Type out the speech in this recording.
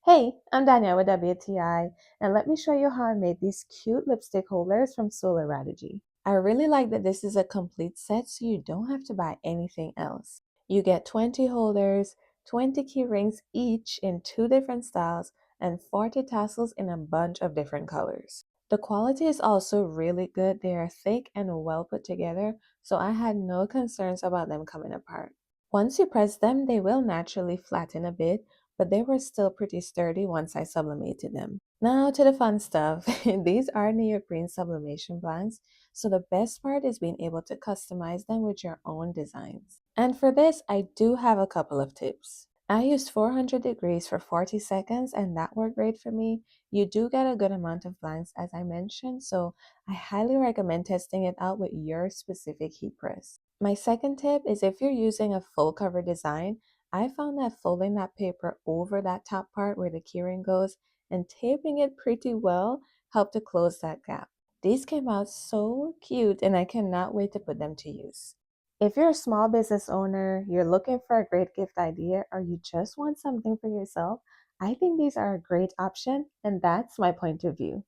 Hey, I'm Danielle with WTI, and let me show you how I made these cute lipstick holders from Solaradgy. I really like that this is a complete set, so you don't have to buy anything else. You get 20 holders, 20 key rings each in 2 different styles, and 40 tassels in a bunch of different colors. The quality is also really good. They are thick and well put together, so I had no concerns about them coming apart. Once you press them, they will naturally flatten a bit, but they were still pretty sturdy once I sublimated them. Now to the fun stuff. These are neoprene sublimation blanks, so the best part is being able to customize them with your own designs. And for this, I do have a couple of tips. I used 400 degrees for 40 seconds and that worked great for me. You do get a good amount of blanks as I mentioned, so I highly recommend testing it out with your specific heat press. My second tip is if you're using a full cover design, I found that folding that paper over that top part where the keyring goes and taping it pretty well helped to close that gap. These came out so cute and I cannot wait to put them to use. If you're a small business owner, you're looking for a great gift idea, or you just want something for yourself, I think these are a great option, and that's my point of view.